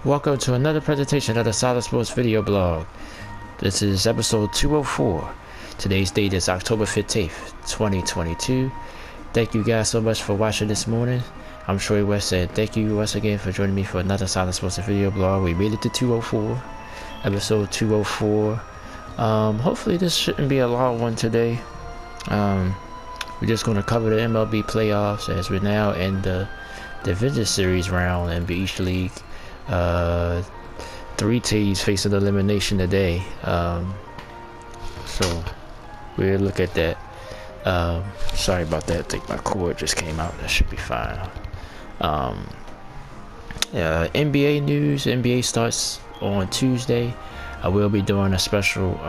Welcome to another presentation of the Solid Sports video blog. This is episode 204. Today's date is October 15th, 2022. Thank you guys so much for watching this morning. I'm Troy West, and thank you once again for joining me for another Solid Sports video blog. We made it to 204, episode 204. Hopefully this shouldn't be a long one today. We're just going to cover the MLB playoffs as we're now in the division series round in each league. 3 teams facing elimination today, so we'll look at that. Sorry about that, I think my cord just came out. That should be fine. NBA news. NBA starts on Tuesday. I will be doing a special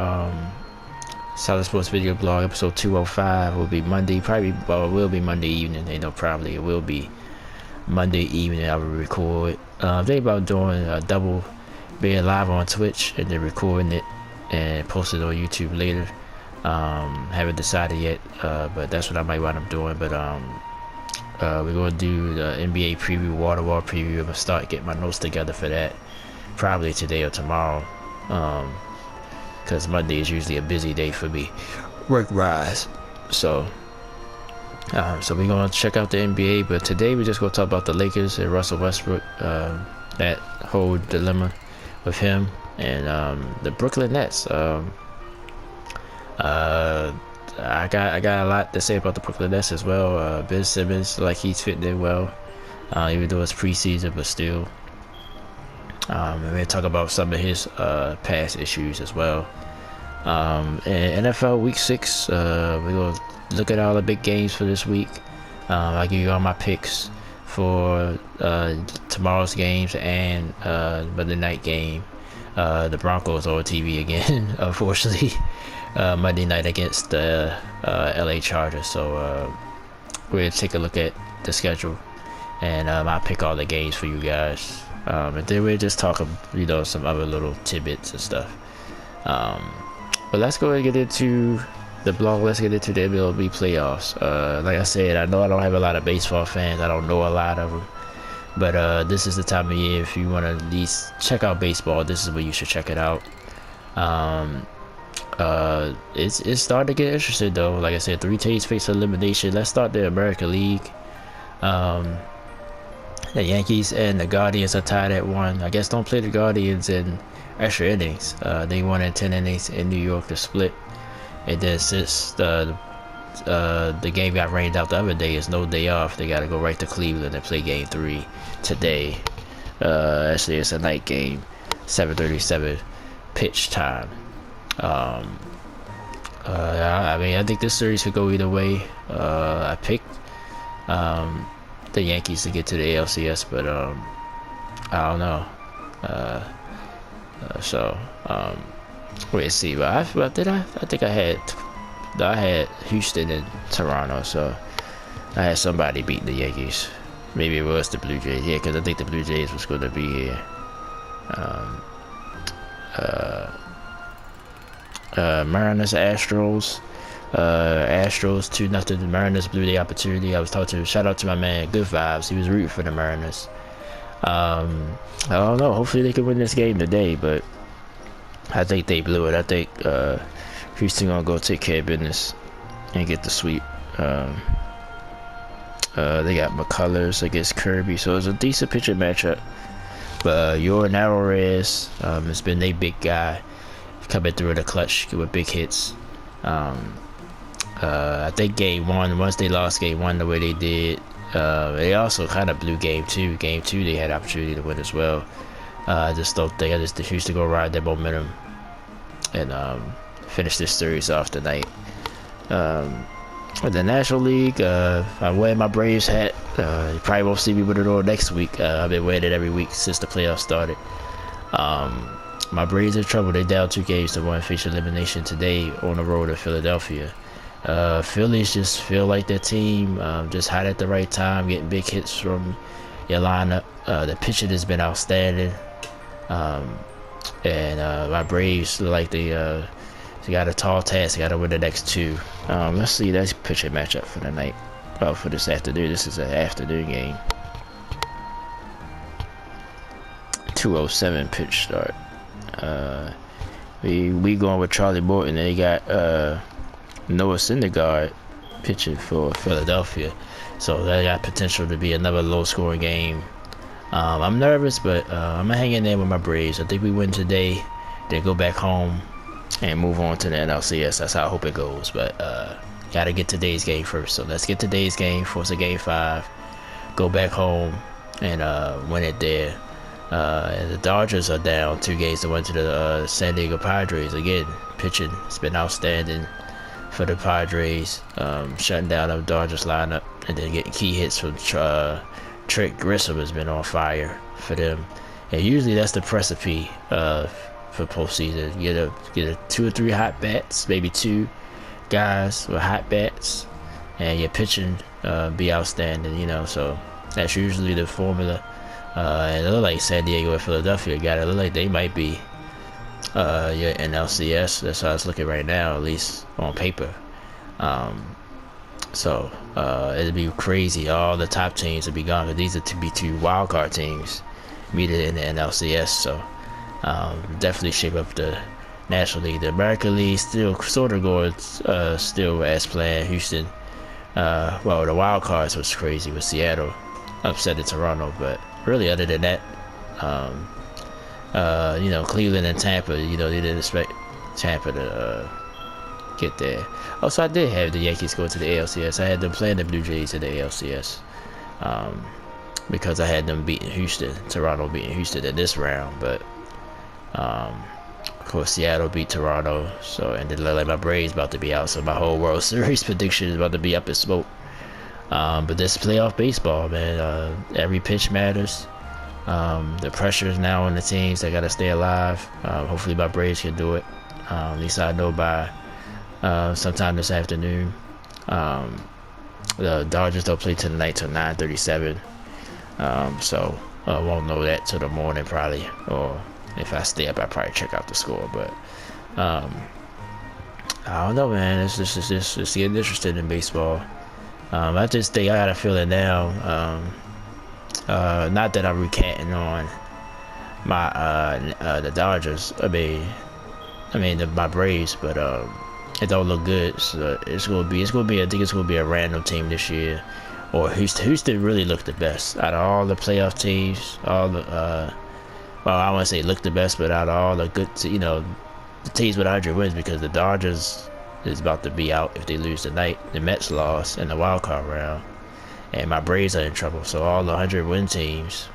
Solid Sports video blog. Episode 205 will be Monday, it will be Monday evening. It will be Monday evening. I will record. They about doing a double, being live on Twitch and then recording it and post it on YouTube later. Haven't decided yet, but that's what I might wind up doing. But we're gonna do the NBA preview, water wall preview. I'm gonna start getting my notes together for that, probably today or tomorrow, because Monday is usually a busy day for me, work-wise. So we're gonna check out the NBA, but today we're just gonna talk about the Lakers and Russell Westbrook, that whole dilemma with him, and the Brooklyn Nets. I got a lot to say about the Brooklyn Nets as well. Ben Simmons, like, he's fitting in well, even though it's preseason, but still. And we'll talk about some of his past issues as well. And NFL Week 6, we're gonna look at all the big games for this week. I'll give you all my picks for tomorrow's games and Monday night game. The Broncos on TV again, unfortunately. Monday night against the LA Chargers. So we'll take a look at the schedule, and I'll pick all the games for you guys. And then we'll just talk, some other little tidbits and stuff. But let's go and get into the blog. Let's get into the MLB playoffs. Like I said, I know I don't have a lot of baseball fans. I don't know a lot of them. But this is the time of year, if you want to at least check out baseball, this is where you should check it out. It's starting to get interesting though. Like I said, 3 teams face elimination. Let's start the American League. The Yankees and the Guardians are tied at 1. I guess don't play the Guardians in extra innings. They won in 10 innings in New York to split. And then since the game got rained out the other day, it's no day off. They got to go right to Cleveland and play Game 3 today. Actually, it's a night game, 7:37 pitch time. I think this series could go either way. I picked the Yankees to get to the ALCS, but I don't know. We'll see. But I think I had Houston and Toronto, so I had somebody beating the Yankees. Maybe it was the Blue Jays. Yeah, because I think the Blue Jays was going to be here. Mariners, Astros. Astros 2-0. The Mariners blew the opportunity. I was talking to, shout out to my man, Good Vibes. He was rooting for the Mariners. I don't know. Hopefully they can win this game today, but I think they blew it. I think Houston gonna go take care of business and get the sweep. They got McCullers against Kirby, so it's a decent pitcher matchup. But Yordan Alvarez has been a big guy, coming through the clutch with big hits. I think Game 1, once they lost Game 1 the way they did, they also kind of blew Game 2. Game 2 they had opportunity to win as well. I just don't think, I just refuse to go ride that momentum and finish this series off tonight. With the National League, I'm wearing my Braves hat. You probably won't see me with it on next week. I've been wearing it every week since the playoffs started. My Braves in trouble. They down 2 games to 1, face elimination today on the road to Philadelphia. Phillies just feel like their team, just hot at the right time, getting big hits from your lineup. The pitching has been outstanding. And my Braves look like they got a tall task. They got to win the next 2. Let's see that pitching matchup for the night. For this afternoon. This is an afternoon game. 2:07 pitch start. We going with Charlie Morton. They got Noah Syndergaard pitching for Philadelphia, so that got potential to be another low-scoring game. I'm nervous, but I'm gonna hang in there with my Braves. I think we win today, then go back home and move on to the NLCS. That's how I hope it goes. But gotta get today's game first. So let's get today's game. Force a game 5. Go back home and win it there. And the Dodgers are down 2 games to 1 to the San Diego Padres. Again, pitching has been outstanding for the Padres, shutting down the Dodgers lineup and then getting key hits from Trent Grisham has been on fire for them. And usually that's the recipe for postseason. Get a 2 or 3 hot bats, maybe 2 guys with hot bats, and your pitching be outstanding. So that's usually the formula. And it look like San Diego and Philadelphia got it. Look like they might be your NLCS. That's how it's looking right now, at least on paper. So it'd be crazy. All the top teams would be gone, but these are to be 2 wild card teams meeting in the NLCS. So definitely shape up the National League. The American League still sort of going still as planned. Houston, well, the wild cards was crazy with Seattle upsetting Toronto, but really other than that, Cleveland and Tampa, they didn't expect Tampa to get there. Also, I did have the Yankees go to the ALCS. I had them playing the Blue Jays in the ALCS because I had them beating Toronto beating Houston in this round. But of course, Seattle beat Toronto, and then like my Braves about to be out, so my whole World Series prediction is about to be up in smoke. But this playoff baseball, man, every pitch matters. The pressure is now on the teams. They got to stay alive. Hopefully my Braves can do it. At least I know by sometime this afternoon. The Dodgers don't play tonight till 9:37. So I won't know that till the morning probably. Or if I stay up, I'll probably check out the score. But I don't know, man. It's getting interesting in baseball. I just think I got a feeling now. Not that I'm recanting on my the Dodgers. I mean my Braves, but it don't look good. So it's gonna be. I think it's gonna be a random team this year. Or Houston really looked the best out of all the playoff teams. All the well, I want to say look the best, but out of all the good, the teams with 100 wins, because the Dodgers is about to be out if they lose tonight. The Mets lost in the wild card round, and my Braves are in trouble. So all the 100 win teams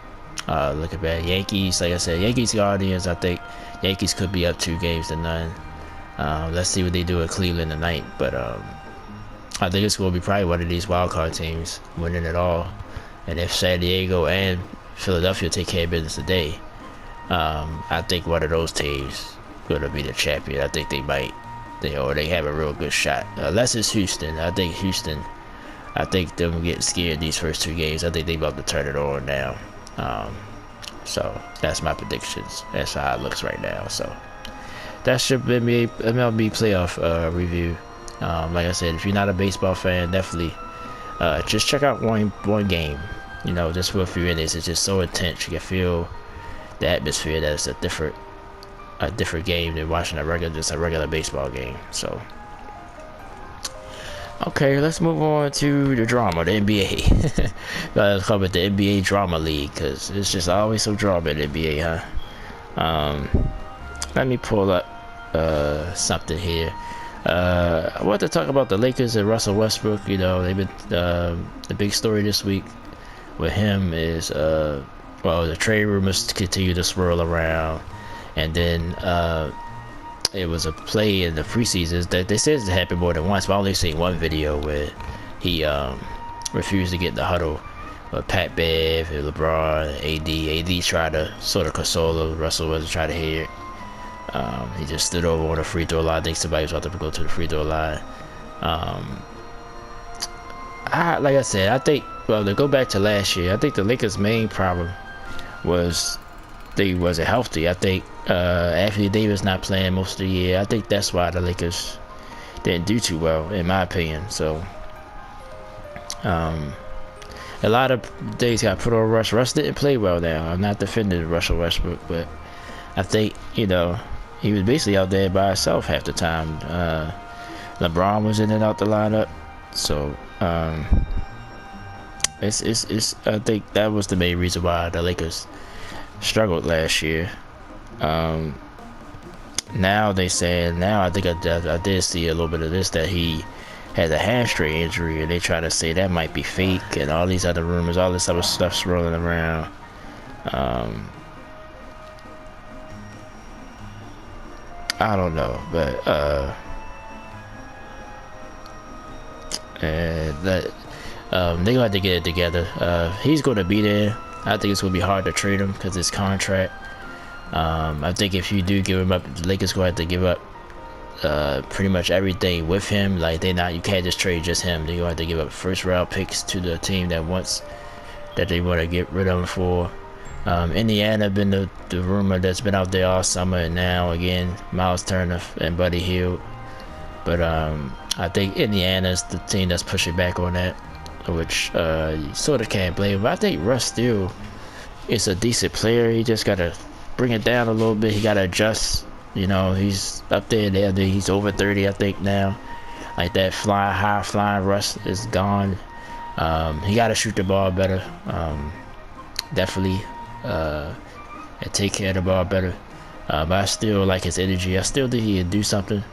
looking bad. Yankees, like I said, Yankees Guardians. I think Yankees could be up 2-0. Let's see what they do at Cleveland tonight. But I think it's going to be probably one of these wild card teams winning it all. And if San Diego and Philadelphia take care of business today, I think one of those teams going to be the champion. I think they might. They have a real good shot. Unless it's Houston. I think them getting scared these first 2 games. I think they about to turn it on now. So that's my predictions. That's how it looks right now. So that's your MLB playoff review. Like I said, if you're not a baseball fan, definitely just check out one game. Just for a few minutes. It's just so intense. You can feel the atmosphere that it's a different game than watching a regular baseball game. So okay, let's move on to the drama, the NBA. Let's call it the NBA Drama League, because it's just always some drama in the NBA, huh? Let me pull up something here. I want to talk about the Lakers and Russell Westbrook. They've been the big story this week with him is the trade rumors continue to swirl around. And then it was a play in the preseason that they said it happened more than once, but I only seen one video where he refused to get in the huddle with Pat Bev and LeBron and AD tried to sort of console him. Russell wasn't trying to hear it. He just stood over on the free throw line. I think somebody was about to go to the free throw line. Like I said, I think, to go back to last year, I think the Lakers' main problem was they wasn't healthy. I think Anthony Davis not playing most of the year. I think that's why the Lakers didn't do too well, in my opinion. So a lot of things got put on Russ. Russ didn't play well now. I'm not defending Russell Westbrook, but I think, you know, he was basically out there by himself half the time. LeBron was in and out the lineup, so it's I think that was the main reason why the Lakers struggled last year. Now they saying, now I think I did see a little bit of this, that he had a hamstring injury, and they try to say that might be fake, and all these other rumors, all this other stuff's rolling around. I don't know, but and that they gonna have to get it together. He's gonna be there. I think it's gonna be hard to trade him because his contract. I think if you do give him up, the Lakers gonna have to give up pretty much everything with him. Like you can't just trade just him. They're gonna have to give up first round picks to the team that they want to get rid of him for. Indiana been the rumor that's been out there all summer, and now again Miles Turner and Buddy Hield. But I think Indiana's the team that's pushing back on that, which you sort of can't blame him. But I think Russ still is a decent player. He just gotta bring it down a little bit. He gotta adjust. You know, he's up there. He's over 30, I think now. Like that high flying Russ is gone. He gotta shoot the ball better. Definitely. And take care of the ball better. But I still like his energy. I still think he can do something.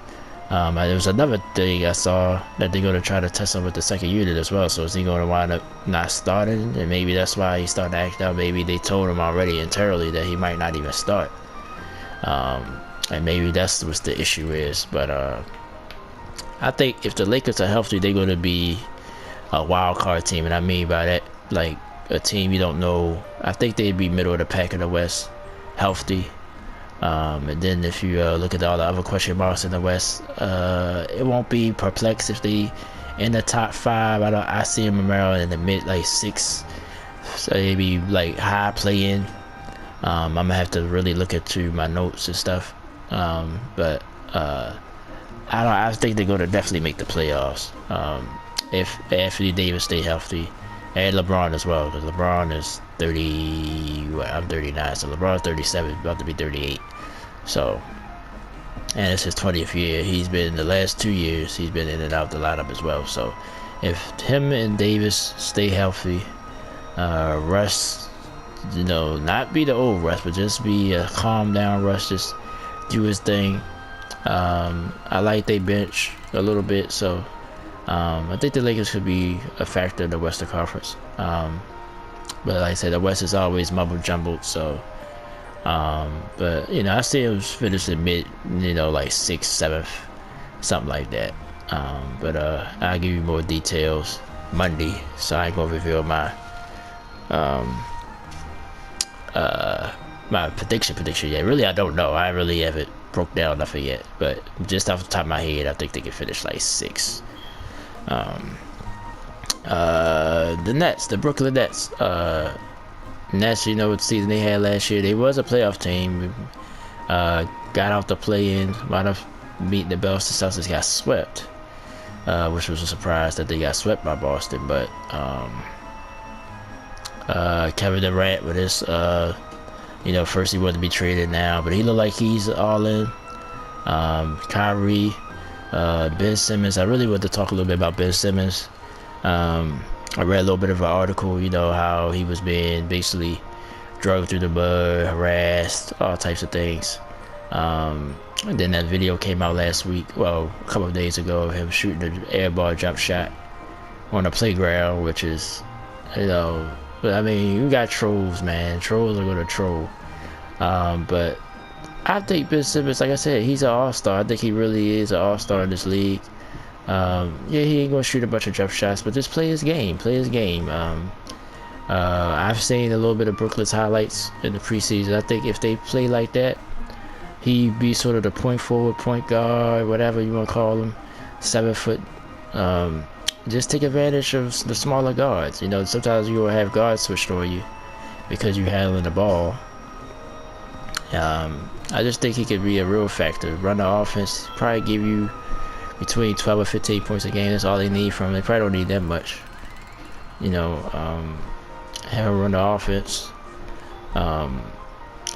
There was another thing I saw that they're going to try to test him with the second unit as well. So is he going to wind up not starting? And maybe that's why he's starting to act out. Maybe they told him already internally that he might not even start. And maybe that's what the issue is. But I think if the Lakers are healthy, they're going to be a wild card team. And I mean by that, like, a team you don't know. I think they'd be middle of the pack in the West, healthy. And then if you look at all the other question marks in the West, it won't be perplexed if they in the top 5. I see them around in the mid, like 6, so maybe like high play-in. I'm gonna have to really look into my notes and stuff. But I think they're gonna definitely make the playoffs. If Anthony Davis stay healthy. And LeBron as well, because LeBron is 30, I'm 39, so LeBron's 37, about to be 38. So, and it's his 20th year. He's been, the last 2 years, he's been in and out the lineup as well. So, if him and Davis stay healthy, Russ, you know, not be the old Russ, but just be a calm down Russ, just do his thing. I like they bench a little bit, so I think the Lakers could be a factor in the Western Conference. But like I said, the West is always mumble jumbled, so but you know, I see him finishing mid, you know, like 6th, 7th, something like that. But I'll give you more details Monday, so I ain't gonna reveal my my prediction yet. Really, I don't know. I really haven't broke down nothing yet, but just off the top of my head, I think they can finish like 6th. The Nets, the Brooklyn Nets. Nets, you know what season they had last year. They was a playoff team. Got out the play-in. Might have beaten the Boston Celtics. Got swept, which was a surprise that they got swept by Boston. But Kevin Durant with his, you know, first he wanted to be traded now, but he looked like he's all in. Kyrie. Ben Simmons, I really want to talk a little bit about Ben Simmons. I read a little bit of an article, you know, how he was being basically drugged through the mud, harassed, all types of things. And then that video came out last week, well, a couple of days ago, of him shooting an air ball jump shot on a playground, which is, you know, I mean, you got trolls, man. Trolls are going to troll. But I think Ben Simmons, like I said, he's an all-star. I think he really is an all-star in this league. Yeah, he ain't gonna shoot a bunch of jump shots, but just play his game. I've seen a little bit of Brooklyn's highlights in the preseason. I think if they play like that, he'd be sort of the point forward, point guard, whatever you want to call him, 7 foot. Just take advantage of the smaller guards. You know, sometimes you will have guards switched on you because you're handling the ball. I just think he could be a real factor. Run the offense, probably give you between 12 and 15 points a game. That's all they need from him. They probably don't need that much. have him run the offense.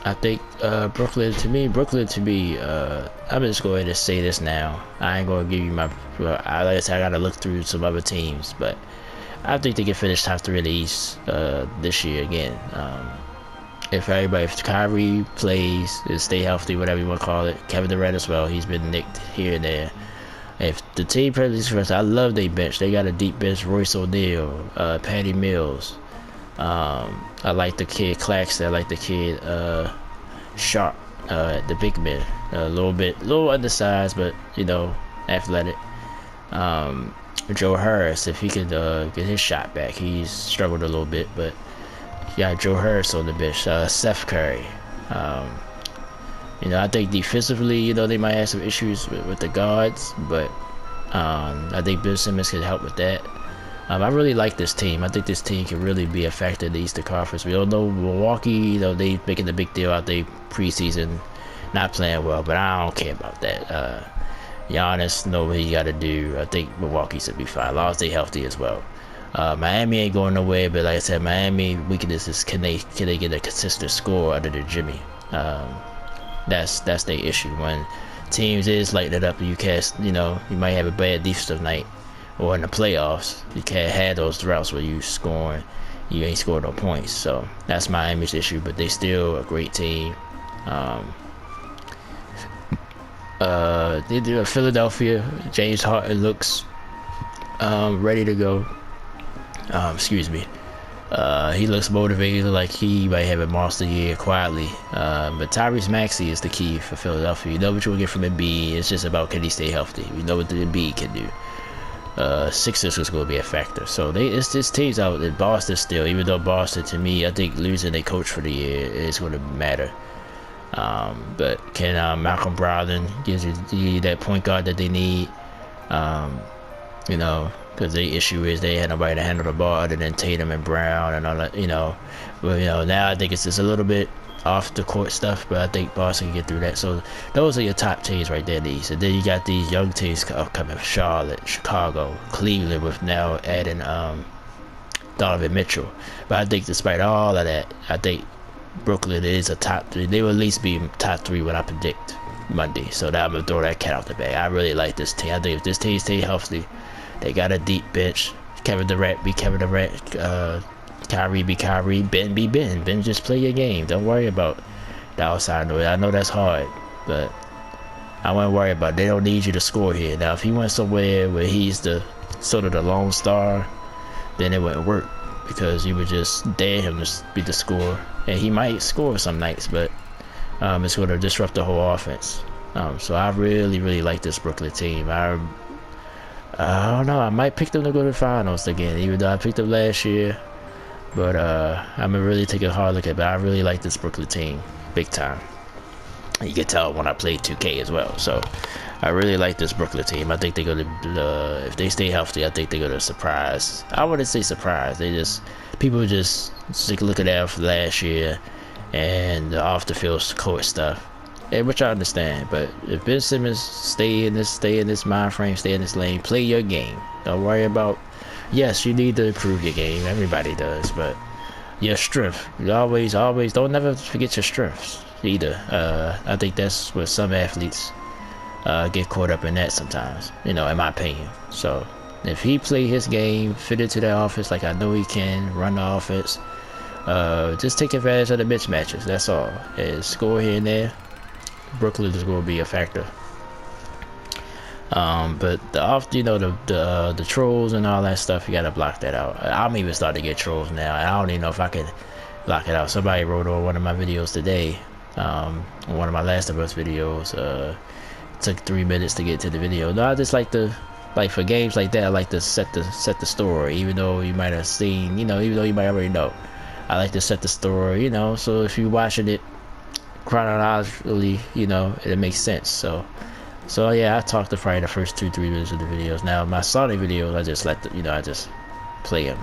I think Brooklyn to me, I'm just going to say this now. I ain't going to give you my, like I said, I got to look through some other teams, but I think they can finish top 3 in the East this year again. If Kyrie plays and stay healthy, whatever you want to call it, Kevin Durant as well, he's been nicked here and there. If the team plays first, I love their bench. They got a deep bench. Royce O'Neal, Patty Mills. I like the kid Claxton. I like the kid Sharp, the big man. A little undersized, but athletic. Joe Harris, if he could get his shot back, he's struggled a little bit, but yeah, Joe Harris on the bench. Seth Curry. I think defensively, they might have some issues with the guards, but I think Ben Simmons could help with that. I really like this team. I think this team can really be a factor in the Eastern Conference. We all know Milwaukee, they making a big deal out their preseason, not playing well, but I don't care about that. Giannis know what he got to do. I think Milwaukee should be fine, as long as they healthy as well. Miami ain't going nowhere, but like I said, Miami weakness is can they get a consistent score under their Jimmy? That's their issue. When teams is lighting it up, you can't, you might have a bad defensive night, or in the playoffs, you can't have those droughts where you ain't scoring no points. So that's Miami's issue, but they still a great team. They do Philadelphia. James Harden looks ready to go. Excuse me. He looks motivated, like he might have a monster year quietly. But Tyrese Maxey is the key for Philadelphia. You know what you'll get from Embiid. It's just about can he stay healthy. You know what the Embiid can do. Sixers is going to be a factor. So it's this team's out in Boston still. Even though Boston, to me, I think losing their coach for the year is going to matter. But can Malcolm Brogdon gives you that point guard that they need? Because the issue is they had nobody to handle the ball other than Tatum and Brown and all that. But now I think it's just a little bit off the court stuff, but I think Boston can get through that. So those are your top teams right there in the East. And then you got these young teams coming: Charlotte, Chicago, Cleveland, with now adding Donovan Mitchell. But I think despite all of that, I think Brooklyn is a top 3. They will at least be top 3 when I predict Monday. So now I'm gonna throw that cat out the bag. I really like this team. I think if this team stay healthy, they got a deep bench. Kevin Durant be Kevin Durant. Kyrie be Kyrie. Ben be Ben. Ben, just play your game. Don't worry about the outside noise. I know that's hard, but I wouldn't worry about it. They don't need you to score here. Now, if he went somewhere where he's the sort of the lone star, then it wouldn't work, because you would just dare him to be the scorer. And he might score some nights, but it's going to disrupt the whole offense. So I really, really like this Brooklyn team. I don't know. I might pick them to go to the finals again, even though I picked them last year. But I'm going to really take a hard look at it. But I really like this Brooklyn team big time. You can tell when I play 2K as well. So I really like this Brooklyn team. I think they're going to, if they stay healthy, I think they're going to surprise. I wouldn't say surprise. People just look at that from last year and the off the field court stuff, which I understand. But if Ben Simmons stay in this mind frame, stay in this lane, play your game. Don't worry about. Yes, you need to improve your game. Everybody does, but your strength. You always don't never forget your strengths either. I think that's where some athletes get caught up in that sometimes. In my opinion. So if he play his game, fit into the offense like I know he can, run the offense, just take advantage of the mismatches. That's all. And score here and there. Brooklyn is going to be a factor. But the trolls and all that stuff, you gotta block that out. I'm even starting to get trolls now. I don't even know if I can block it out. Somebody wrote on one of my videos today, one of my Last of Us videos. Took 3 minutes to get to the video. No, I just like for games like that, I like to set the story, even though you might have seen, even though you might already know. I like to set the story, so if you're watching it chronologically, it makes sense. So yeah, I talked to probably the first 2-3 minutes of the videos. Now my Sonic videos, I just let I just play them.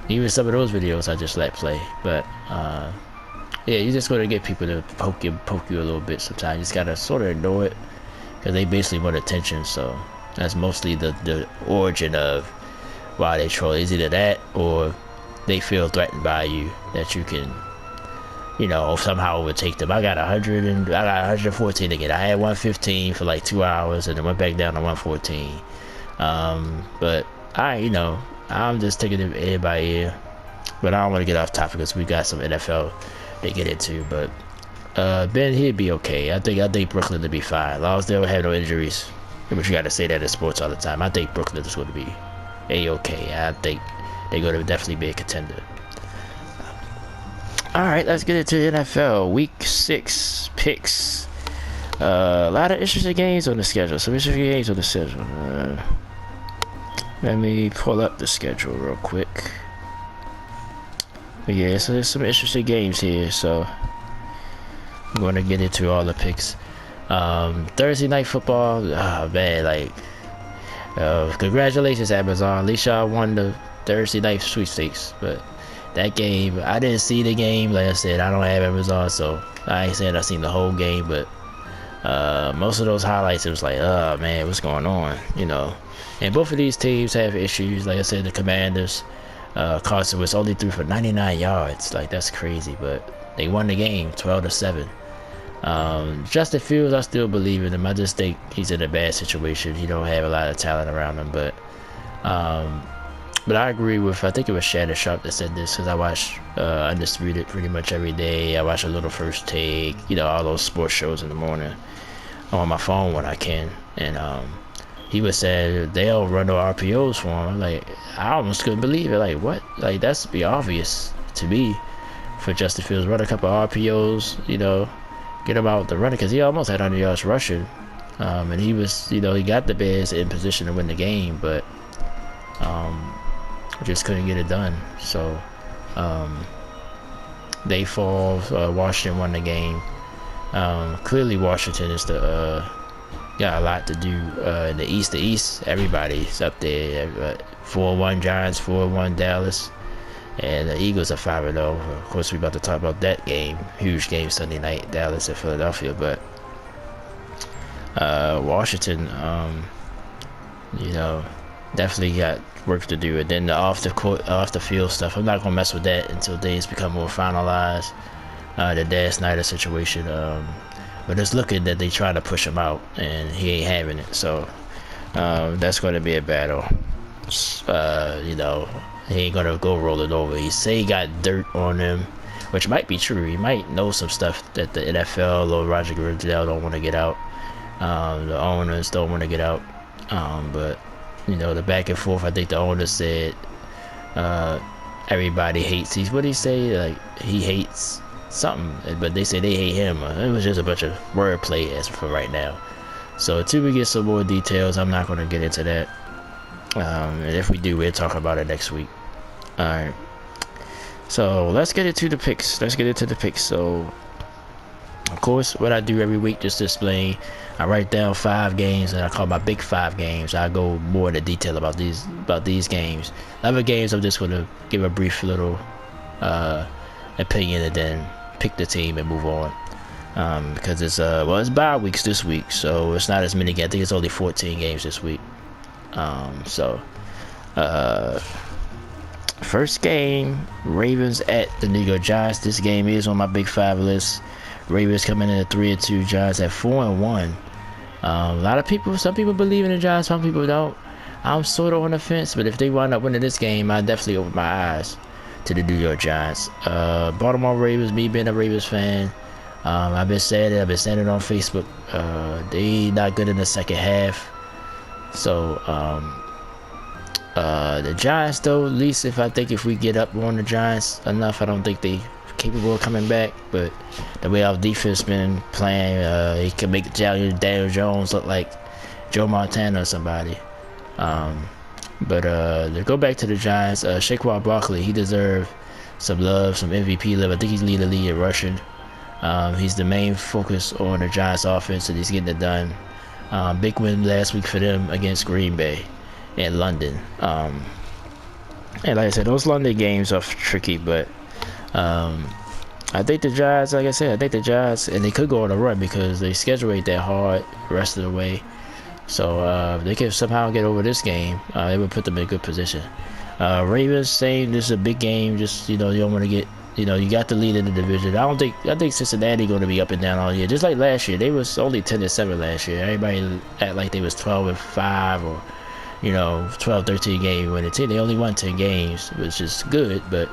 Even some of those videos I just let play. But yeah, you're just gonna get people to poke you a little bit sometimes. You just gotta sort of ignore it, because they basically want attention. So that's mostly the origin of while they troll. It's either that or they feel threatened by you, that you can, you know, somehow overtake them. I got 114 again. I had 115 for like 2 hours and then went back down to 114. But you know, I'm just taking it ear by ear. But I don't want to get off topic because we got some NFL to get into. But Ben, he'd be okay. I think Brooklyn will be fine as long as they don't have no injuries. But you got to say that in sports all the time. I think Brooklyn is going to be a-okay. I think they're going to definitely be a contender. Alright, let's get into the NFL. Week 6 picks. A lot of interesting games on the schedule. Let me pull up the schedule real quick. But yeah, so there's some interesting games here. So I'm going to get into all the picks. Thursday night football. Oh man, like congratulations Amazon. At least y'all won the Thursday night sweepstakes. But that game, I didn't see the game. Like I said, I don't have Amazon, so I ain't saying I seen the whole game, but most of those highlights, it was like, oh man, what's going on, you know. And both of these teams have issues. Like I said, the Commanders, Carson was only threw for 99 yards. Like, that's crazy, but they won the game 12-7. Justin Fields, I still believe in him. I just think he's in a bad situation. He don't have a lot of talent around him, but I agree with, I think it was Shannon Sharp that said this, because I watch Undisputed pretty much every day. I watch a little First Take, you know, all those sports shows in the morning on my phone when I can. And he was saying they'll run the RPOs for him. Like, I almost couldn't believe it. Like, what? Like, that's be obvious to me for Justin Fields. Run a couple of RPOs, you know, get him out the running, because he almost had 100 yards rushing. And he was, you know, he got the Bears in position to win the game, but just couldn't get it done. So they fall. Washington won the game. Clearly Washington is got a lot to do in the East. The East, everybody's up there. 4-1 Giants, 4-1 Dallas, and the Eagles are 5-0. Of course, we're about to talk about that game. Huge game Sunday night, Dallas and Philadelphia. But Washington, you know, definitely got work to do. And then the off the field stuff, I'm not gonna mess with that until things become more finalized. The Dan Snyder situation, but it's looking that they try to push him out, and he ain't having it. So that's going to be a battle. You know, he ain't gonna go rolling over. He say he got dirt on him, which might be true. He might know some stuff that the NFL or Roger Goodell don't want to get out. The owners don't want to get out. But you know, the back and forth. I think the owner said everybody hates. What did he say? Like, he hates something, but they say they hate him. It was just a bunch of wordplay as for right now. So until we get some more details, I'm not going to get into that. And if we do, we'll talk about it next week. Alright. So let's get into the picks. So, of course, what I do every week, just to explain, I write down 5 games, and I call my big 5 games. I go more into detail about these games. Other games, I'm just going to give a brief little opinion and then pick the team and move on. Because it's bye weeks this week, so it's not as many games. I think it's only 14 games this week. First game, Ravens at the New York Giants. This game is on my big 5 list. Ravens coming in at 3-2, Giants at 4-1. A lot of people, some people believe in the Giants, some people don't. I'm sort of on the fence, but if they wind up winning this game, I definitely open my eyes to the New York Giants. Baltimore Ravens, me being a Ravens fan, I've been saying it on Facebook. They not good in the second half. So the Giants, though, at least if we get up on the Giants enough, I don't think they capable of coming back. But the way our defense been playing, he can make Daniel Jones look like Joe Montana or somebody. But to go back to the Giants, Saquon Barkley, he deserved some love, some MVP love. I think he's leading the league in rushing. He's the main focus on the Giants offense, and he's getting it done. Big win last week for them against Green Bay in London. And like I said, those London games are tricky, but I think the Giants, and they could go on a run because they schedule ain't that hard the rest of the way. So if they can somehow get over this game, it would put them in a good position. Ravens, same. This is a big game. Just, you don't want to get, you got the lead in the division. I think Cincinnati going to be up and down all year, just like last year. They was only 10-7 last year. Everybody act like they was 12-5 or 12-13 game winning team. They only won 10 games, which is good, but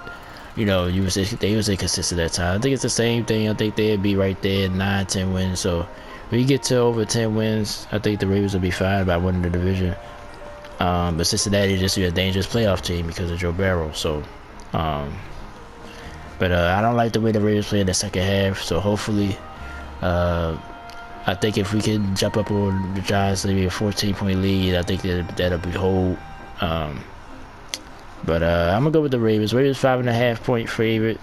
they was inconsistent that time. I think it's the same thing. I think they'd be right there, 9-10 wins. So when you get to over 10 wins, I think the Ravens will be fine by winning the division. But Cincinnati just be a dangerous playoff team because of Joe Burrow. So, but I don't like the way the Ravens play in the second half. So hopefully, I think if we can jump up on the Giants, maybe a 14-point lead, I think that'll be hold. But I'm gonna go with the Ravens. Ravens 5.5-point favorite.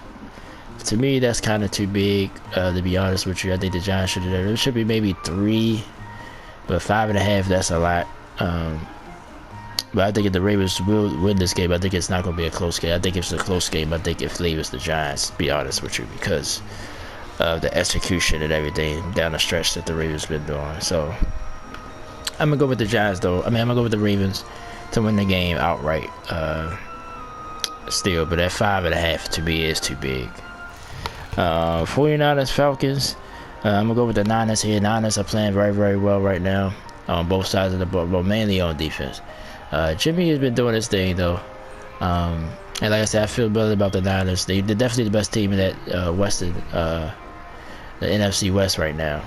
To me, that's kind of too big. To be honest with you, I think the Giants it should be maybe 3, but 5.5, that's a lot. But I think if the Ravens will win this game, I think it's not going to be a close game. I think if it's a close game, I think it favors the Giants, to be honest with you, because of the execution and everything down the stretch that the Ravens been doing. So I'm going to go with the Giants, though. I'm going to go with the Ravens to win the game outright. Still, but that 5.5 to me is too big. 49ers, Falcons. I'm going to go with the Niners here. Niners are playing very, very well right now on both sides of the ball, but mainly on defense. Jimmy has been doing his thing, though. And like I said, I feel better about the Niners. They're definitely the best team in that Western, the NFC West right now.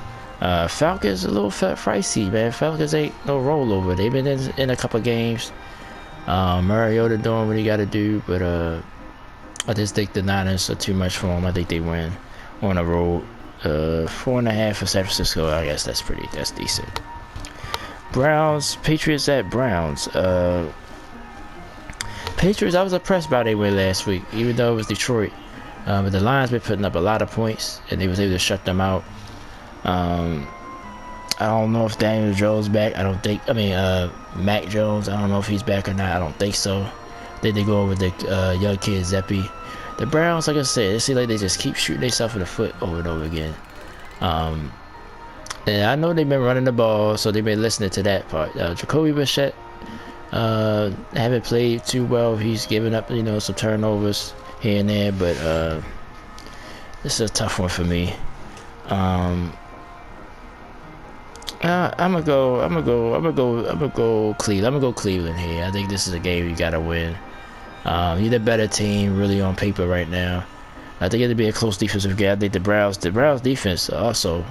Falcons a little pricey, man. Falcons ain't no rollover. They've been in a couple games. Mariota doing what he got to do, but I just think the Niners are too much for them. I think they win on the road. 4.5 for San Francisco. I guess that's decent. Browns, Patriots at Browns. Patriots, I was impressed by their win last week, even though it was Detroit. But the Lions been putting up a lot of points, and they was able to shut them out. I don't know if Daniel Jones back. Mac Jones. I don't know if he's back or not. I don't think so. Then they go over the young kid Zeppi. The Browns, like I said, it seems like they just keep shooting themselves in the foot over and over again. And I know they've been running the ball, so they've been listening to that part. Jacoby Brissett haven't played too well. He's given up, some turnovers here and there, but this is a tough one for me. I'm gonna go Cleveland. I'm gonna go Cleveland here. I think this is a game you gotta win. You're the better team, really, on paper right now. I think it'll be a close defensive game. I think the Browns defense also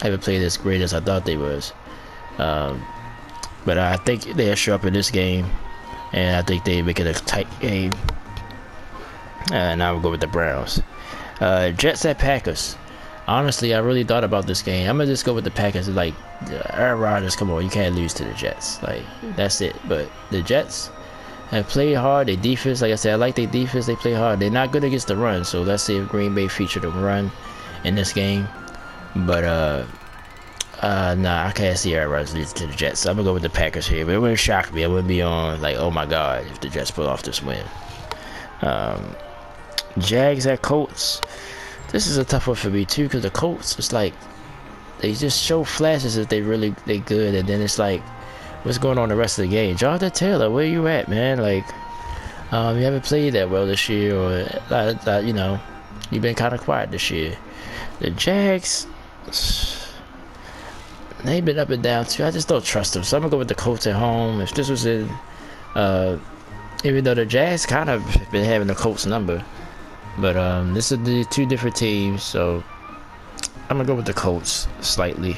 haven't played as great as I thought they was. But I think they'll show up in this game, and I think they make it a tight game. And I will go with the Browns. Jets at Packers. Honestly, I really thought about this game. I'm gonna just go with the Packers. Like, Aaron Rodgers, come on, you can't lose to the Jets. Like, that's it. But the Jets have played hard. Their defense, like I said, I like their defense. They play hard. They're not good against the run. So let's see if Green Bay featured a run in this game. But nah, I can't see Aaron Rodgers losing to the Jets. So I'm gonna go with the Packers here. But it wouldn't shock me. I wouldn't be on like, oh my god, if the Jets pull off this win. Jags at Colts. This is a tough one for me too, because the Colts, it's like they just show flashes that they good, and then it's like, what's going on the rest of the game? Jonathan Taylor, where you at, man? Like, you haven't played that well this year, or you've been kind of quiet this year. The Jags, they've been up and down too. I just don't trust them, so I'm gonna go with the Colts at home. If this was in, even though the Jags kind of been having the Colts number. But this is the two different teams, so I'm gonna go with the Colts slightly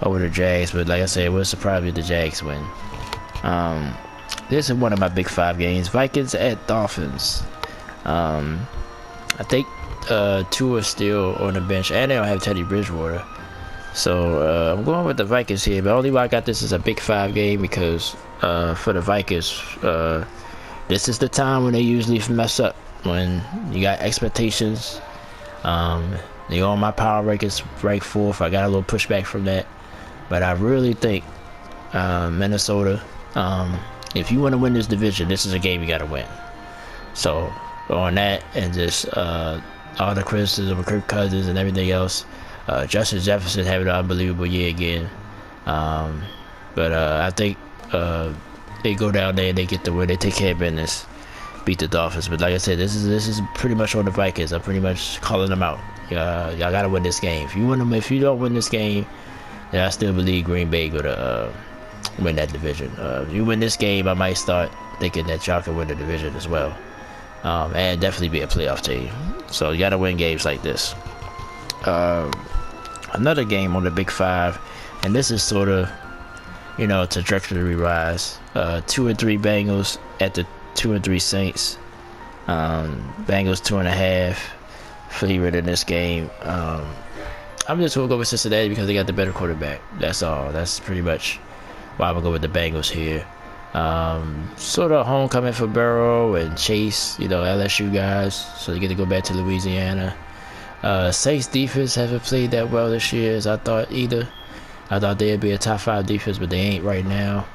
over the Jags. But like I said, it would surprise me if the Jags win. This is one of my big 5 games. Vikings at Dolphins. I think Tua is still on the bench, and they don't have Teddy Bridgewater. So I'm going with the Vikings here. But only why I got this is a big 5 game because for the Vikings, this is the time when they usually mess up. When you got expectations, they on my power rankings rank 4th. I got a little pushback from that, but I really think Minnesota, if you want to win this division, this is a game you got to win. So on that, and just all the criticism of Kirk Cousins and everything else, Justin Jefferson having an unbelievable year again. But I think they go down there and they get the win. They take care of business, beat the Dolphins. But like I said, this is pretty much on the Vikings. I'm pretty much calling them out. Y'all gotta win this game. If you don't win this game, then I still believe Green Bay gonna win that division. If you win this game, I might start thinking that y'all can win the division as well, and definitely be a playoff team. So you gotta win games like this. Another game on the Big Five, and this is sort of, trajectory rise. 2-3 Bengals at the 2-3 Saints. Bengals 2.5 favorite in this game. I'm just gonna go with Cincinnati because they got the better quarterback. That's all. That's pretty much why I'm gonna go with the Bengals here. Sort of homecoming for Burrow and Chase, LSU guys, so they get to go back to Louisiana. Saints defense haven't played that well this year as I thought either. I thought they'd be a top 5 defense, but they ain't right now.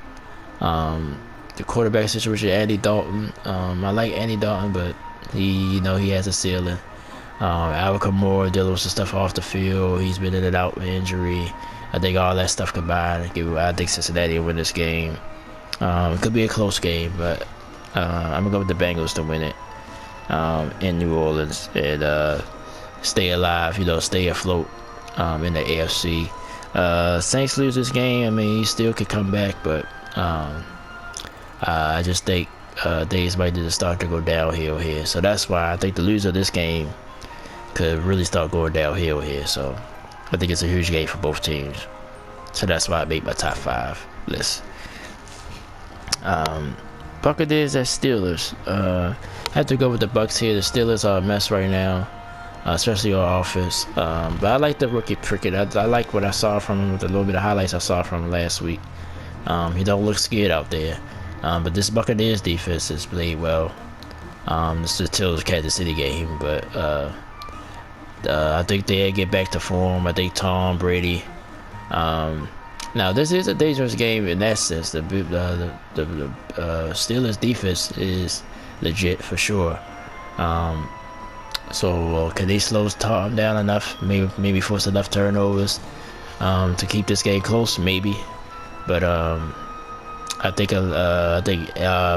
The quarterback situation, Andy Dalton. I like Andy Dalton, but he has a ceiling. Alvin Kamara dealing with some stuff off the field. He's been in and out with injury. I think all that stuff combined, I think Cincinnati will win this game. It could be a close game, but I'm gonna go with the Bengals to win it in New Orleans and stay alive. Stay afloat in the AFC. Saints lose this game. I mean, he still could come back, but I just think things might need to start to go downhill here. So that's why I think the loser of this game could really start going downhill here. So I think it's a huge game for both teams. So that's why I made my top 5 list. Buccaneers at Steelers. I have to go with the Bucs here. The Steelers are a mess right now, especially on offense. But I like the rookie Prickett. I like what I saw from him with a little bit of highlights I saw from him last week. He don't look scared out there. But this Buccaneers defense has played well. This is still the Kansas City game, but I think they get back to form. I think Tom Brady. Now this is a dangerous game in that sense. The Steelers defense is legit for sure. So can they slow Tom down enough? Maybe force enough turnovers to keep this game close? Maybe, but I think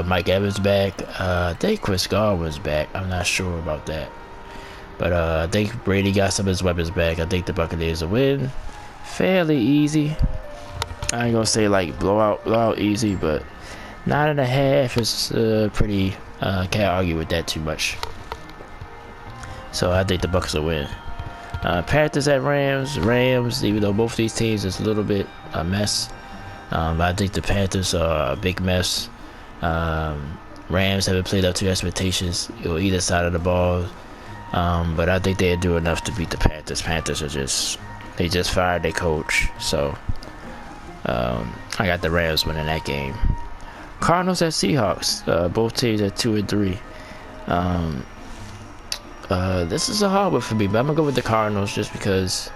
Mike Evans back. I think Chris Godwin's back. I'm not sure about that, but I think Brady got some of his weapons back. I think the Buccaneers will win fairly easy. I ain't gonna say like blowout easy, but 9.5 is pretty. Can't argue with that too much. So I think the Bucs will win. Panthers at Rams. Even though both these teams is a little bit a mess, but I think the Panthers are a big mess. Rams haven't played up to expectations on either side of the ball, but I think they'll do enough to beat the Panthers. Panthers are just fired their coach, so I got the Rams winning that game. Cardinals at Seahawks. Both teams at 2-3. This is a hard one for me, but I'm gonna go with the Cardinals just because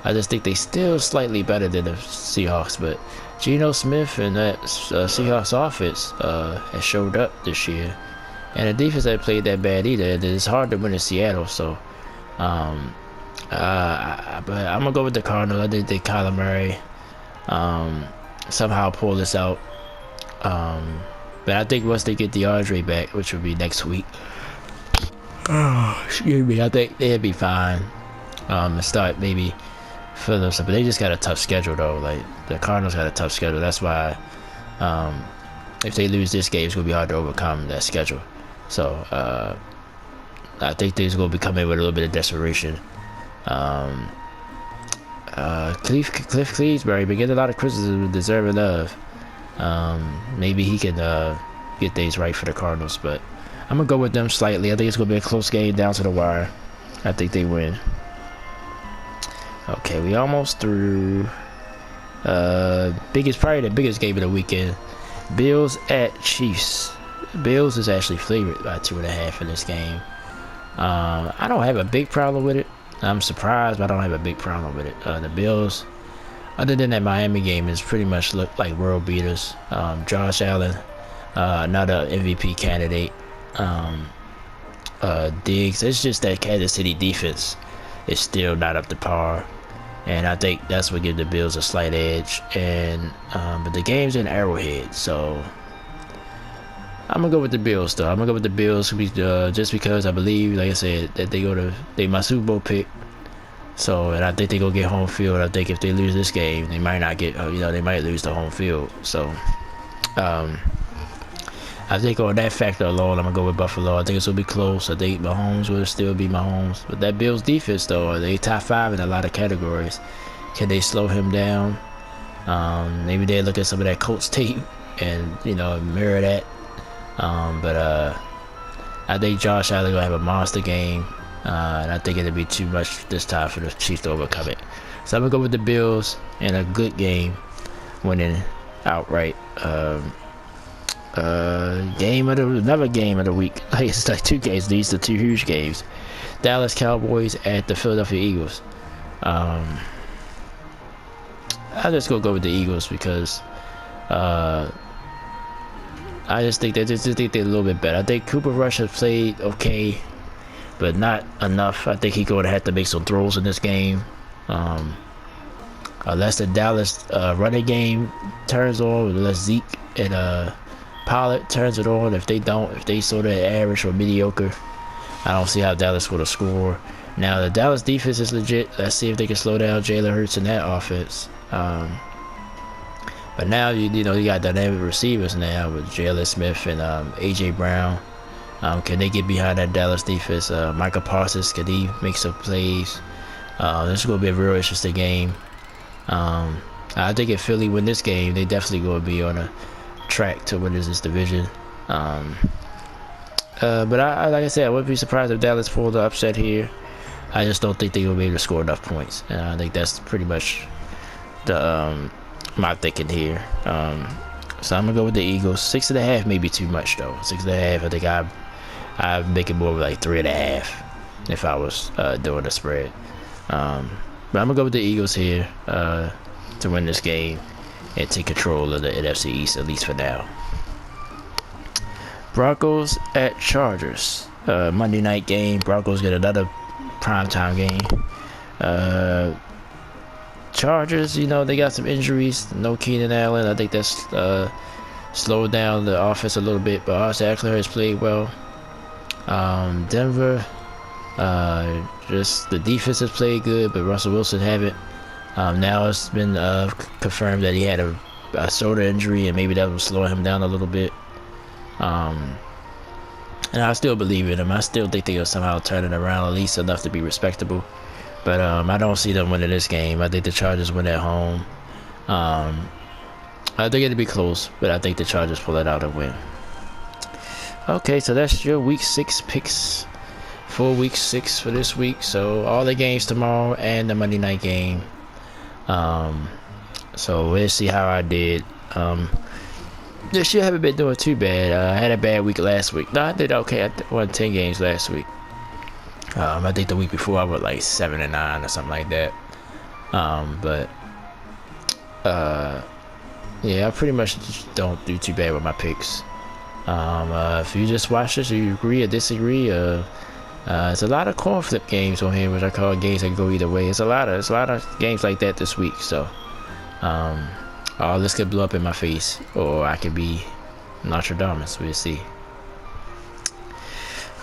I just think they still slightly better than the Seahawks. But Geno Smith and that Seahawks offense has showed up this year, and the defense ain't played that bad either. It's hard to win in Seattle, so but I'm gonna go with the Cardinals. I think Kyler Murray somehow pull this out. But I think once they get DeAndre back, which will be next week, excuse me, I think they'll be fine. And start maybe for them, but they just got a tough schedule though. Like the Cardinals got a tough schedule. That's why if they lose this game, it's gonna be hard to overcome that schedule. So I think they're gonna be coming with a little bit of desperation. Cliff Kingsbury been getting a lot of criticism, deserving of. Maybe he can get things right for the Cardinals, but I'm gonna go with them slightly. I think it's gonna be a close game down to the wire. I think they win. Okay, we almost through. Probably the biggest game of the weekend. Bills at Chiefs. Bills is actually favored by 2.5 in this game. I don't have a big problem with it. I'm surprised, but I don't have a big problem with it. The Bills, other than that Miami game, is pretty much look like world beaters. Josh Allen, another MVP candidate. Diggs. It's just that Kansas City defense is still not up to par. and I think that's what gives the Bills a slight edge. And but the game's in Arrowhead, so I'm gonna go with the Bills. Though I'm gonna go with the Bills just because I believe, like I said, that they my Super Bowl pick. So, and I think they gonna get home field. I think if they lose this game, they might not get. They might lose the home field. So, I think on that factor alone, I'm gonna go with Buffalo. I think it's gonna be close. I think Mahomes will still be Mahomes. But that Bills defense, though, they top 5 in a lot of categories. Can they slow him down? Maybe they look at some of that Colts tape and mirror that. But I think Josh Allen gonna have a monster game. And I think it'll be too much this time for the Chiefs to overcome it. So I'm gonna go with the Bills in a good game, winning outright. Another game of the week. It's like 2 games. These are 2 huge games. Dallas Cowboys at the Philadelphia Eagles. I'll just go with the Eagles because I just think they're a little bit better. I think Cooper Rush has played okay, but not enough. I think he's going to have to make some throws in this game. Unless the Dallas running game turns on, unless Zeke and Pollard turns it on. If they sort of average or mediocre, I don't see how Dallas would have scored. Now, the Dallas defense is legit. Let's see if they can slow down Jalen Hurts in that offense. But now, you got dynamic receivers now with Jalen Smith and A.J. Brown. Can they get behind that Dallas defense? Michael Parsons, can he make some plays? This is going to be a real interesting game. I think if Philly win this game, they definitely going to be on a track to win this division. But like I said, I wouldn't be surprised if Dallas pulled the upset here. I just don't think they're going to be able to score enough points. And I think that's pretty much the my thinking here. So I'm going to go with the Eagles. 6.5 may be too much, though. 6.5, I think I'd make it more like 3.5 if I was doing the spread. But I'm going to go with the Eagles here to win this game and take control of the NFC East, at least for now. Broncos at Chargers. Monday night game. Broncos get another primetime game. Chargers, they got some injuries. No Keenan Allen. I think that's slowed down the offense a little bit, but Austin Eckler has played well. Denver, just the defense has played good, but Russell Wilson haven't. Now it's been confirmed that he had a shoulder injury, and maybe that will slow him down a little bit. And I still believe in him. I still think they'll somehow turn it around, at least enough to be respectable. But I don't see them winning this game. I think the Chargers win at home. I think it'll be close, but I think the Chargers pull it out and win. Okay, so that's your Week 6 picks for Week 6 for this week. So all the games tomorrow and the Monday night game. So we'll see how I did. This year I haven't been doing too bad. I had a bad week last week. No, I did okay. I won 10 games last week. I think the week before I was like 7-9 or something like that. Yeah, I pretty much don't do too bad with my picks. If you just watch this, or you agree or disagree, it's a lot of coin flip games on here, which I call games that go either way. It's a lot of games like that this week. So, all this could blow up in my face, or I could be Nostradamus. We'll see.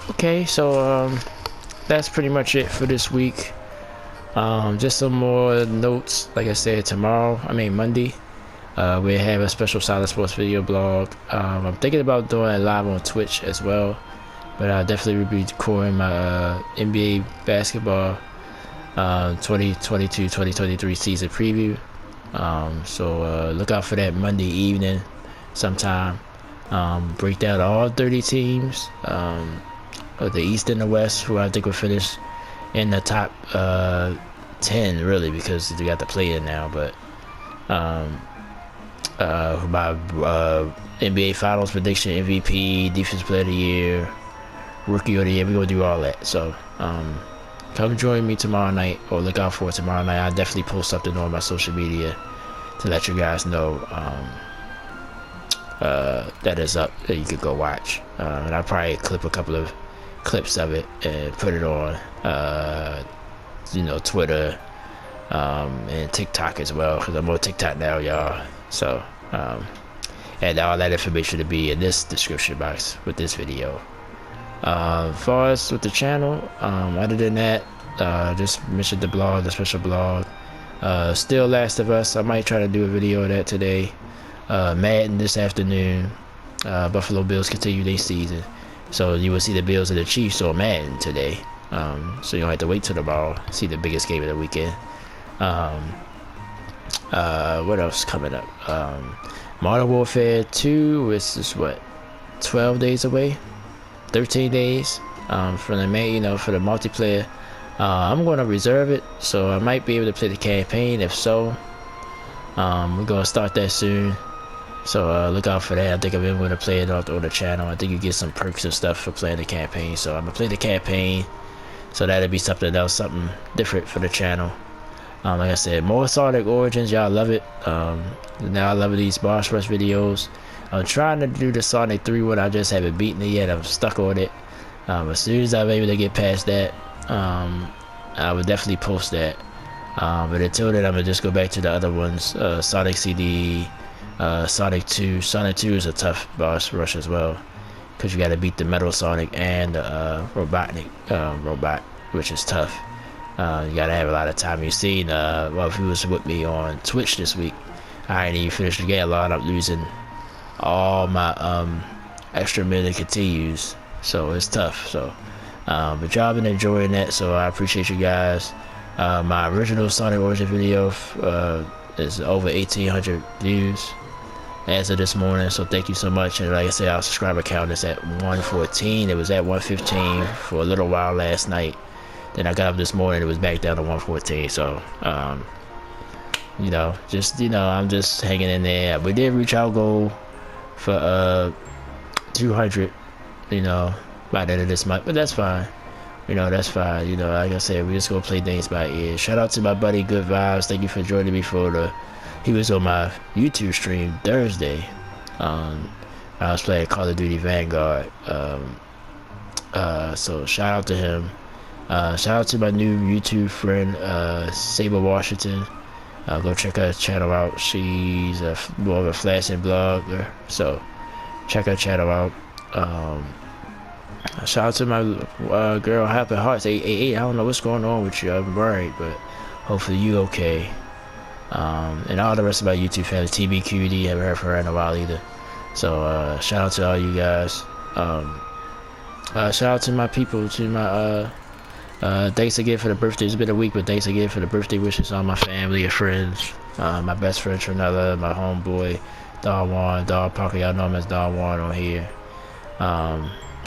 Okay, so that's pretty much it for this week. Just some more notes. Like I said, Monday, we'll have a special Silent Sports video blog. I'm thinking about doing it live on Twitch as well, but I definitely will be recording my NBA basketball 2022-2023 season preview. So look out for that Monday evening sometime. Break down all 30 teams, the East and the West, who I think will finish in the top 10, really, because they got to play in now. But my NBA Finals prediction, MVP, Defensive Player of the Year, Rookie of the Year, we're going to do all that. So come join me tomorrow night, or look out for it tomorrow night. I'll definitely post something on my social media to let you guys know that is up, that you could go watch. And I'll probably clip a couple of clips of it and put it on Twitter, and TikTok as well, because I'm on TikTok now, y'all. So and all that information to be in this description box with this video. As far as with the channel, other than that, just mentioned the blog, the special blog. Still Last of Us. I might try to do a video of that today. Madden this afternoon. Buffalo Bills continue their season, so you will see the Bills and the Chiefs on Madden today. So you don't have to wait till tomorrow to see the biggest game of the weekend. What else coming up? Modern Warfare 2 is what, 12 days away, 13 days from the main, for the multiplayer. I'm going to reserve it, so I might be able to play the campaign. If so, we're going to start that soon, so look out for that. I think I'm going to play it on the channel. I think you get some perks and stuff for playing the campaign, so I'm going to play the campaign, so that'll be something else, something different for the channel. Like I said, more Sonic Origins, y'all love it. Now I love these boss rush videos. I'm trying to do the Sonic 3 one, I just haven't beaten it yet. I'm stuck on it. As soon as I'm able to get past that, I would definitely post that. But until then, I'm gonna just go back to the other ones. Sonic CD, Sonic 2. Sonic 2 is a tough boss rush as well, because you gotta beat the Metal Sonic and robot, which is tough. You gotta have a lot of time. You've seen, well, if you was with me on Twitch this week, I ain't even finished the game. I wound up losing all my extra minute continues, so it's tough. So but y'all been enjoying that, so I appreciate you guys. My original Sonic Origin video is over 1,800 views as of this morning, so thank you so much. And like I said, our subscriber count is at 114. It was at 115 for a little while last night. Then I got up this morning, it was back down to 114. So I'm just hanging in there. We did reach our goal for 200, by the end of this month, but that's fine. That's fine. Like I said, we just gonna play things by ear. Shout out to my buddy Good Vibes. Thank you for joining me he was on my YouTube stream Thursday. I was playing Call of Duty Vanguard. So shout out to him. Shout out to my new YouTube friend, Saber Washington. Go check her channel out. She's more of a flashing blogger, so check her channel out. Shout out to my girl Happy Hearts 888. I don't know what's going on with you. I'm worried, but hopefully you okay. And all the rest of my YouTube family, TBQD, haven't heard from her in a while either. So shout out to all you guys. Shout out to my people, to my thanks again for the birthday. It's been a week, but thanks again for the birthday wishes. All my family and friends, my best friend Trinella, my homeboy Darwan, Dog Parker, y'all know him as Darwan on here.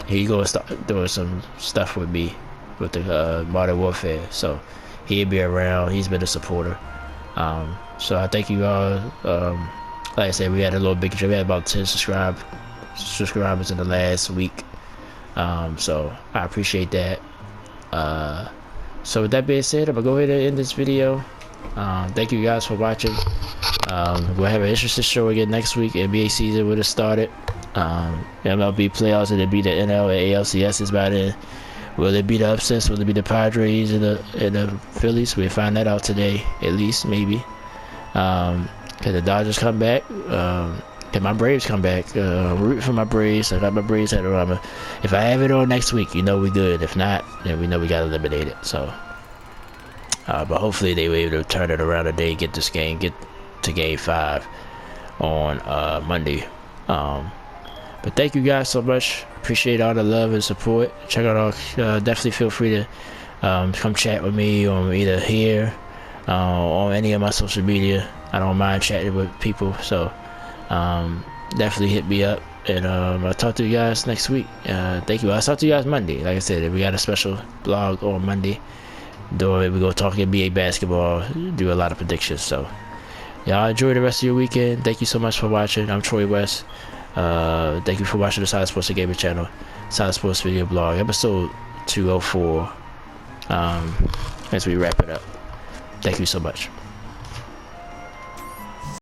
He gonna start doing some stuff with me with the Modern Warfare, so he'll be around. He's been a supporter. So I thank you all. Like I said, we had a little big trip. We had about 10 subscribers in the last week. So I appreciate that. So with that being said, I'm gonna go ahead and end this video. Thank you guys for watching. We'll have an interesting show again next week. NBA season would have started. MLB playoffs, it'll be the NL and ALCS is by then. Will it be the upsets? Will it be the Padres and the Phillies? We'll find that out today, at least, maybe. Can the Dodgers come back? Can my Braves come back? I'm rooting for my Braves. I got my Braves at the If I have it on next week, we good. If not, then we know we got to eliminate it. So, but hopefully they were able to turn it around today, get to Game 5 on Monday. But thank you guys so much. Appreciate all the love and support. Check out our, definitely feel free to come chat with me on either here on any of my social media. I don't mind chatting with people, so definitely hit me up, and I'll talk to you guys next week. Thank you. I'll talk to you guys Monday. Like I said, we got a special blog on Monday. We're gonna talk NBA basketball, do a lot of predictions. So y'all enjoy the rest of your weekend. Thank you so much for watching. I'm Troy West. Thank you for watching the Side Sports Gaming channel, Side Sports Video Blog, episode 204. As we wrap it up, thank you so much.